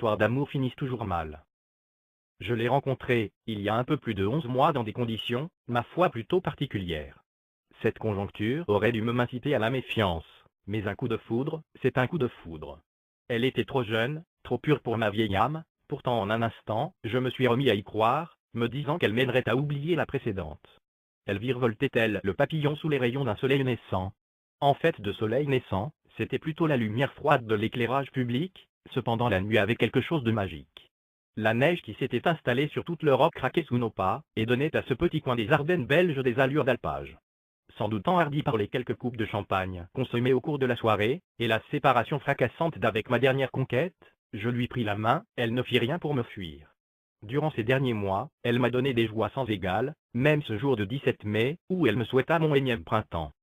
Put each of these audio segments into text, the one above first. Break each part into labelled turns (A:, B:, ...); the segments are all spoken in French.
A: histoires d'amour finissent toujours mal. Je l'ai rencontré, il y a un peu plus de 11 mois dans des conditions, ma foi plutôt particulières. Cette conjoncture aurait dû m'inciter à la méfiance, mais un coup de foudre, c'est un coup de foudre. Elle était trop jeune, trop pure pour ma vieille âme, pourtant en un instant, je me suis remis à y croire, me disant qu'elle m'aiderait à oublier la précédente. Elle virevoltait tel le papillon sous les rayons d'un soleil naissant. En fait, de soleil naissant, c'était plutôt la lumière froide de l'éclairage public, cependant la nuit avait quelque chose de magique. La neige qui s'était installée sur toute l'Europe craquait sous nos pas, et donnait à ce petit coin des Ardennes belges des allures d'alpage. Sans doute enhardi par les quelques coupes de champagne consommées au cours de la soirée, et la séparation fracassante d'avec ma dernière conquête, je lui pris la main, elle ne fit rien pour me fuir. Durant ces derniers mois, elle m'a donné des joies sans égales, même ce jour de 17 mai, où elle me souhaita mon énième printemps.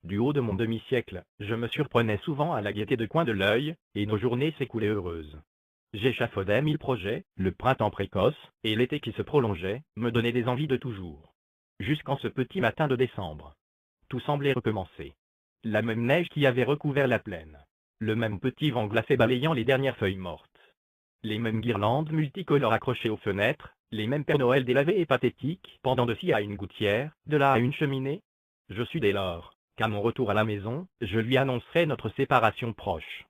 A: Du haut de mon demi-siècle, je me surprenais souvent à la gaieté de coin de l'œil, et nos journées s'écoulaient heureuses. J'échafaudais 1000 projets, le printemps précoce, et l'été qui se prolongeait, me donnait des envies de toujours. Jusqu'en ce petit matin de décembre. Tout semblait recommencer. La même neige qui avait recouvert la plaine. Le même petit vent glacé balayant les dernières feuilles mortes. Les mêmes guirlandes multicolores accrochées aux fenêtres, les mêmes Pères Noël délavés et pathétiques, pendant de ci à une gouttière, de là à une cheminée. Je sus dès lors qu'à mon retour à la maison, je lui annoncerai notre séparation proche.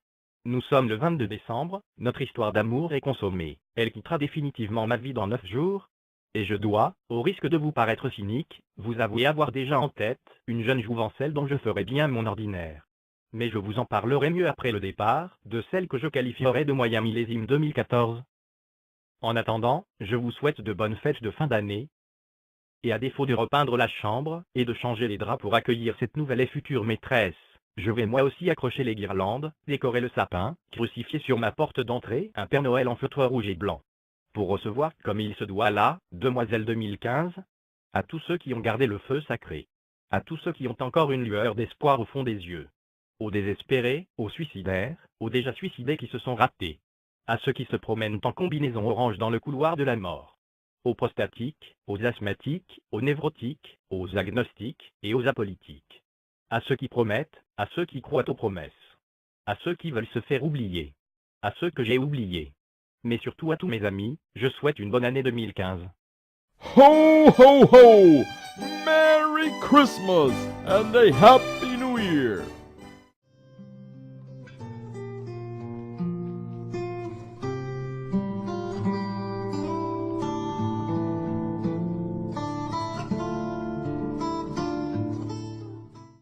A: Nous sommes le 22 décembre, notre histoire d'amour est consommée, elle quittera définitivement ma vie dans 9 jours, et je dois, au risque de vous paraître cynique, vous avouer avoir déjà en tête une jeune jouvencelle dont je ferai bien mon ordinaire. Mais je vous en parlerai mieux après le départ, de celle que je qualifierai de moyen millésime 2014. En attendant, je vous souhaite de bonnes fêtes de fin d'année, et à défaut de repeindre la chambre, et de changer les draps pour accueillir cette nouvelle et future maîtresse, je vais moi aussi accrocher les guirlandes, décorer le sapin, crucifier sur ma porte d'entrée un Père Noël en feutre rouge et blanc. Pour recevoir, comme il se doit là, Demoiselle 2015, à tous ceux qui ont gardé le feu sacré. À tous ceux qui ont encore une lueur d'espoir au fond des yeux. Aux désespérés, aux suicidaires, aux déjà suicidés qui se sont ratés. À ceux qui se promènent en combinaison orange dans le couloir de la mort. Aux prostatiques, aux asthmatiques, aux névrotiques, aux agnostiques et aux apolitiques. À ceux qui promettent, à ceux qui croient aux promesses. À ceux qui veulent se faire oublier. À ceux que j'ai oubliés. Mais surtout à tous mes amis, je souhaite une bonne année 2015.
B: Ho, ho, ho! Merry Christmas and a Happy New Year!